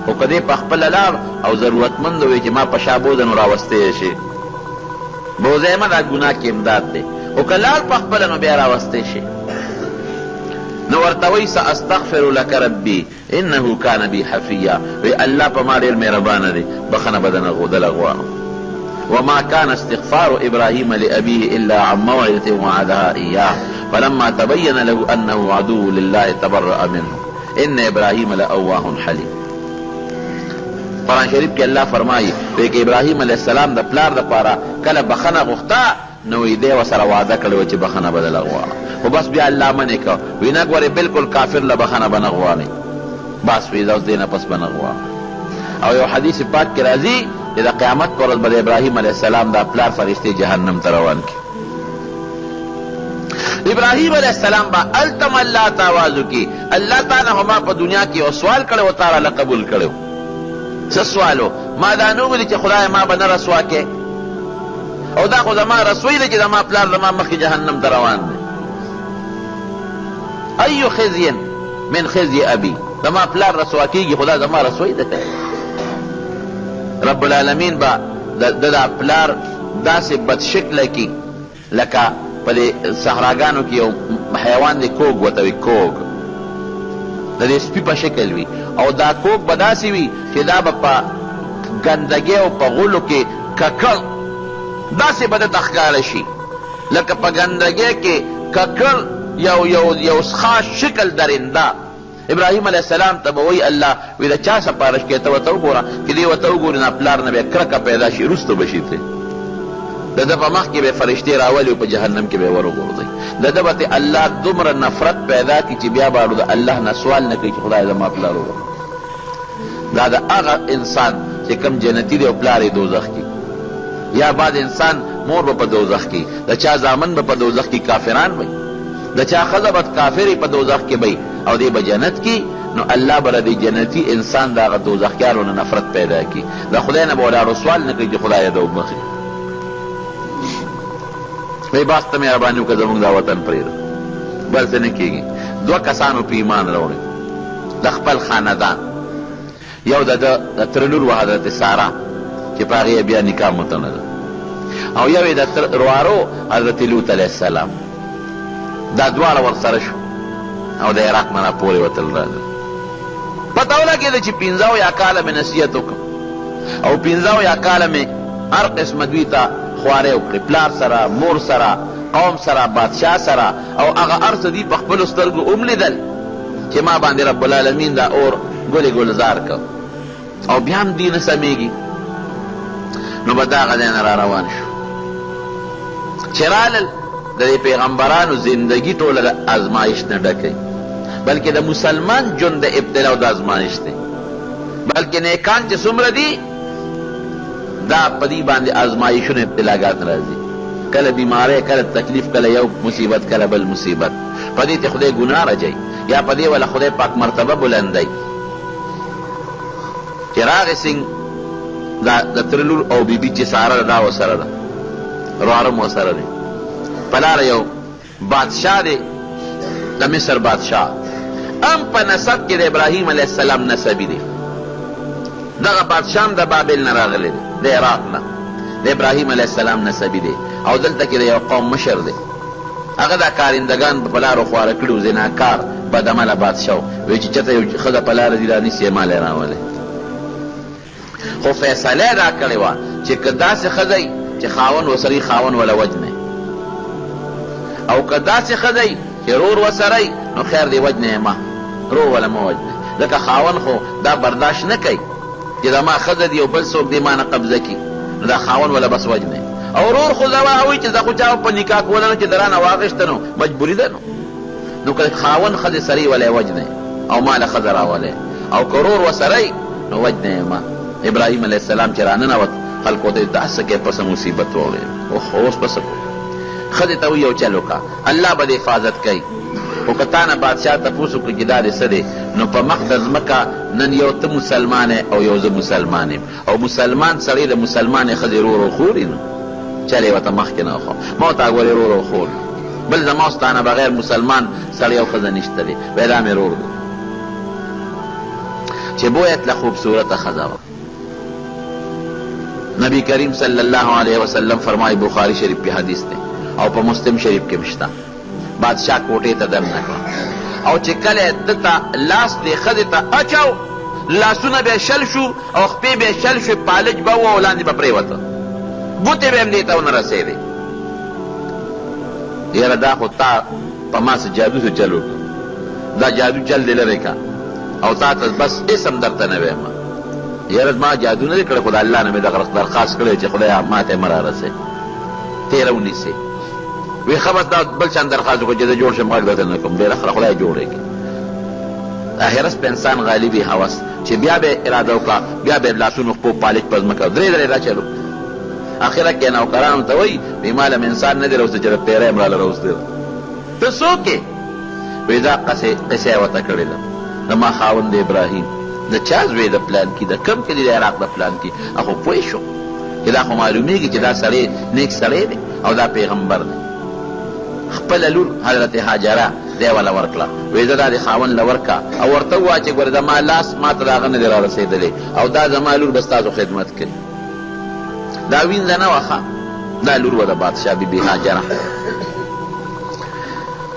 خو که دې په خپله لاړ او ضرورتمند وی چې ما په شا بوځه نو راوستی شي، بوځی ما دا ګناه کې امداد دی. خو که لاړ په خپله نو بیا راوستی شي. نو ورته وی ساستغفر لک ربي انه کان بی حفیا، وی الله په ما ډېر مهربانه دی، بخښنه به دله غواړم. وما كان استغفار إبراهيم لأبيه إلا عن موعظة وعدها إياه فلما تبين له أنه عدو لله تبرأ منه إن إبراهيم لأواه حليم. قرآن شریف کې الله فرمایي چې ابراهیم علیه السلام د پلار دپاره کله بخښنه غوښته نو یې دی ورسره وعده کړې وه چې بخښنه به دله غواړه، خو بس بیا الله منې کړه، وی نه ګورې بلکل کافر له بخښنه به نه غواړې، بس وی اوس دې نه پس به نه غواړه. او یو حدیث پاک کې راځي چې د قیامت پر ورځ به د ابراهیم علیه السلام دا پلار فرښتې جهنم ته روان کړي. ابراهیم علیه السلام به هلته الله ته آواز وکړي، الله تعالی ما په دنیا کې یو سوال کړی و تا راله قبول کړی و. څه سوال و؟ ما دا نه ویلي چې خدای ما به نه رسوا کې، او دا خو زما رسوی دی چې زما پلار زما مخکې جهنم ته روان دی. ای خزي من خزي ابي، زما پلار رسوا کېږي خدا زما رسوی دی. رب العالمین با دا پلار داسې بد شکله کی لکه په دې صحراګانو کې یو حیوان دی کوږ ورته وي، کوږ د دې سپي په شکل وي، او دا کوږ به داسې وي چې دا به په ګندګۍ او په غولو کې ککړ داسې به درته ښکاره شي لکه په ګندګۍ کې ککړ یو خاص شکل درنده. ابراهیم علیه السلام ته به وی الله وی د چا سپارش کوې ته ورته وګوره چې دې ورته وګوري نه پلار نه به یې کرکه پیدا شي، وروسته به شي ته د ده په مخ کې به فرښتې راولي او په جهنم کې به یې وروغورځوي. د ده به الله دومره نفرت پیدا کړي چې بیا به د الله نه سوال نه کوي چې خدای زما پلار وګوره. دا د هغه انسان چې کوم جنتي دی او پلار یې دوزخ کې، یا بعد انسان مور به په دوزخ کې، د چا زامن به په دوزخ کې کافران وي، د چا ښځه به کافرې په دوزخ کې وي او دی به جنت کې، نو الله به د جنتي انسان د هغه دوزخیانو نه نفرت پیدا کړي، د خدای نه به ولاړو سوال نه کوي چې خدایه ده وبخي. وی باس ته مهرباني وکړه زموږ دا وطن پرېږده، بل څه نه کېږي. دوه کسانو په ایمان راوړی د خپل خاندان، یو د تره لور و حضرت ساره چې په هغې بیا نکاح متړله، او یو یې د روارو حضرت لوط علیه السلام. دا دواړه ورسره شو او د عراق نه راپورې وتل راغلل. پته ولګېده چې 15 کاله مې نصیحت وکړم او 15 کاله مې هر قسمه دوی ته خوارې وکړې، پلار سره، مور سره، قوم سره، بادشاه سره، او هغه هر څه دوی په خپلو سترګو هم لیدل چې ما باندې رب العالمین دا اور ګلې ګلزار کړ، او بیا هم دوی نه سمیږي. نو به د هغه ځای نه را روان شو چې رالل د دې پیغمبرانو زندگی ټوله د ازمایش نه ډکه، بلکې د مسلمان ژوند د ابتلا او د ازمایش دی، بلکې نیکان چې څومره دي دا په دې باندې ازمایشونه ابتلاګات راځي، کله بیماری، کله تکلیف، کله یو مصیبت، کله بل مصیبت. په دې ته خدای ګناه راځي یا په دې ولا خدای پاک مرتبه بلندوي. چې راغې سنګ د تره لور او بیبي چې ساره دا ورسره ده، روارم ورسره دی، پلار یو بادشاہ دی د مصر بادشاہ، ام په نسب کې د ابراهیم علیه السلام نسبی دی. دغه بادشاہ هم د بابل نه راغلی دی، د عراق نه، د ابراهیم علیه السلام نسبی دی، او دلته کې د یو قوم مشر دی. هغه دا کارندگان په لارو خواره کړي، زناکار بدعمله بادشاه وی چې چېرته یو ښځه په لاره دي رانیسي یې مال یې راولی. خو فیصله یې دا کړې وه چې که داسې ښځه چې خاوند ورسره خاوند وله وجنی، او که داسې ښځه چې رور ورسره نو خیر دی وجنی یې ما، رور وله مه وجنی، ځکه خاوند خو دا برداشت نه کوي چې زما ښځه دی او بل څوک دی ما نه قبضه کړي، نو دا خاوند وله بس وجنی. او رور خو زه وایي چې زه خو چا په نکاح کوله نه چې د رانه واخېسته نو مجبوري ده، نو که خاوند ښځې سره یې ولی وجنی او ما له ښځه راولی، او که رور ورسره نو وجنی یې ما. ابراهیم علیه السلام چې راننوت خلکو ته داسې کې پس مصیبت وړي او اوس پس خدای ته یو چلو کا الله به حفاظت کوي. او کتا نه بادشاہ تپوسو کې جدا دې څه دی نو په مقدس مکه نن یو ته مسلمان او یو زه مسلمان او مسلمان سړی د مسلمان ښځې رور خوري نو چلې ورته مخکې نه خو ما ورته ګورې رور خور بل زما ستانه بغیر مسلمان سړی او ښځه نشته دی وایي دا مې رور دی چې بویت له خوبصورته ښځه وه. نبی کریم صلی الله علیه وسلم فرمایي بخاری شریف کې حدیث دی او په مسلم شریف کې مشته. بادشاہ کوټې ته دم نه کړه او چې کله ده ته لاس دې ښځې ته اچو لاسونه به شل شو او خپې به شل شو پالج به و او لاندې به پرېوته ګوتې به هم دې ته ونه رسېدې. یاره دا خو تا په ما څه جادو څه چل وکړه دا جادو چل دې لرې کړه او تا ته بس اسم درته نه وایم یاره ما جادو نه دی کړی خو د الله نه مې دغه درخواست کړی چې خدایه ما ته یې مه رارسې تېره ونیسې وی خبر دا بل چند درخواست وکړه چې زه جوړ شم غږ درته نه کوم ډېره خره خدای جوړې کړي. هرس په انسان غالبي هوس چې بیا به اراده وکړه بیا به لاسونو خپو پالش په ځمکه درې درې راچلو اخره کې نوکرانو ته وایي وی ما له انسان نه دی راوستی چې پیری م راله راوستی ته څوک یې وی دا قصه یې ورته کړې ده زما خاوند ابراهیم د چا زوی د پلانکي د کم کلي د عراق د پلانکي اخو پوه شو چې دا خو معلومیږي چې دا سړی نیک سړی دی او دا پیغمبر دی. خپله لور حضرت هاجره دی وله ورکړه وایي زه دا د خاوند له ورکه او ورته ووایه چې ګوره زما لاس ما ته د هغه نه دی را رسېدلی او دا زما لور به ستاسو خدمت کوي. دا وینځه نه وه دا لور وه د بادشاه بیبي هاجره.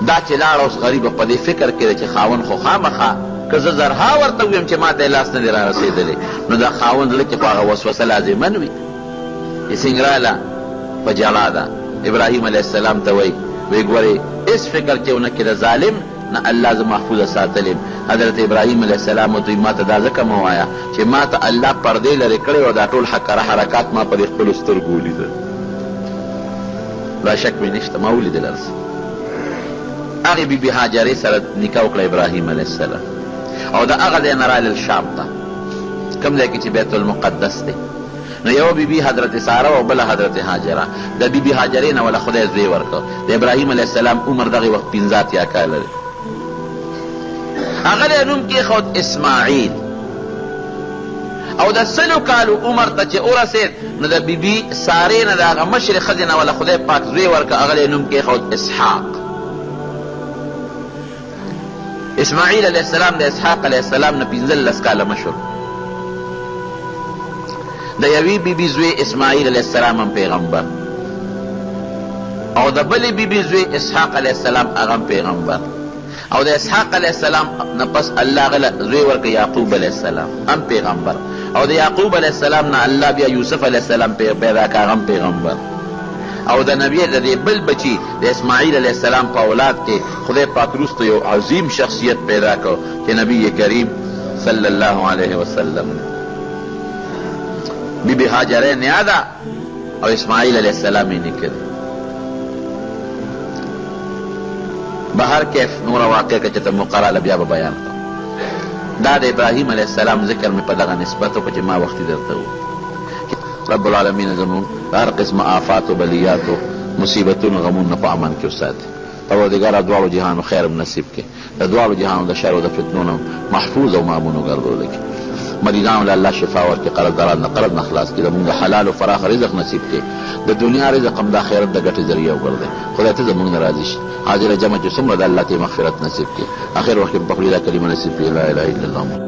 دا چې لاړه اوس غریبه په دې فکر کې ده چې خاوند خو خامخا که زه زرها ورته ویم چې ما ته یې لاس نه دی را رسېدلی نو دا خاوند زړه کې په هغه وسوسه لازمن وي. څنګه راله په جړا ده ابراهیم علیه السلام ته وایي وی ګورې هېڅ فکر چې ونه کړې د ظالم نه الله زه محفوظه ساتلیم. حضرت ابراهیم علیه السلام ورته وایي ما ته دا ځکه مه وایه چې ما ته الله پردې لرې کړې او دا ټول حقره حرکات ما په دې خپلو سترګو ولیدل. دا شک مې نشته ما ولیدل هر څه. هغې بیبي هاجرې سره نکاح وکړه ابراهیم علیه السلام او د هغه ځای نه رالل شام ته کوم ځای کې چې بیت المقدس دی. نو یو بیبي حضرت ساره او بله حضرت هاجره. د بیبي هاجرې نه وله خدای زوی ورکړ. د ابراهیم علیه السلام عمر دغې وخت 15 اتیا کاله دی. هغه یې نوم کېښود اسماعیل او د 100 کالو عمر ته چې ورسېد نو د بیبي سارې نه د هغه مشرې ښځې نه وله خدای پاک زوی ورکړ. هغه یې نوم کېښود اسحاق. اسماعیل علیه السلام د اسحاق علیه السلام نه 15 کاله مشر. د یوې بیبي زوی اسماعیل علیه السلام هم پیغمبر او د بلې بیبي زوی اسحاق علیه السلام هغه هم پیغمبر او د اسحاق علیه السلام نه پس الله هغه زوی ورکړ یعقوب علیه السلام هم پیغمبر او د یعقوب علیه السلام نه الله بیا یوسف علیه السلام پیدا کړ هغه هم پیغمبر او د نبی د دې بل بچي د اسماعیل علیه السلام په اولاد کې خدای پاک وروسته یو عظیم شخصیت پیدا کړ چې نبی کریم صلی الله علیه وسلم. بیبي هاجره نیا ده او اسماعیل علیه السلام یې نیکه دی. بهر کیف نوره واقع که چې ته مقرره بیا به بیان کړم. دا د ابراهیم علیه السلام ذکر مې په دغه نسبت وکړو چې ما وختي درته ووایو. رب العالمین زموږ د هر قسمه آفاتو بلیاتو مصیبتونو غمونو په امن کې وساتي. پروردګاره دواړو جهانو خیر هم نصیب کړي. د دواړو جهانو د شر او د فتنو نه محفوظ او مامون وګرځولی کړي. مریضانو له الله شفا ورکړي. قرضداران نه قرض نه خلاص کړي. زموږ د حلال او فراخ رزق نصیب کړي. د دنیا رزق هم د آخرت د ګټې ذریعه وګرځوي. خدای ته زموږ نه راضي شي. حاضره جمع چې څومره د الله ته مغفرت نصیب کړي. آخر وخت کې په خپله کلمه نصیب کړي لا اله الا الله.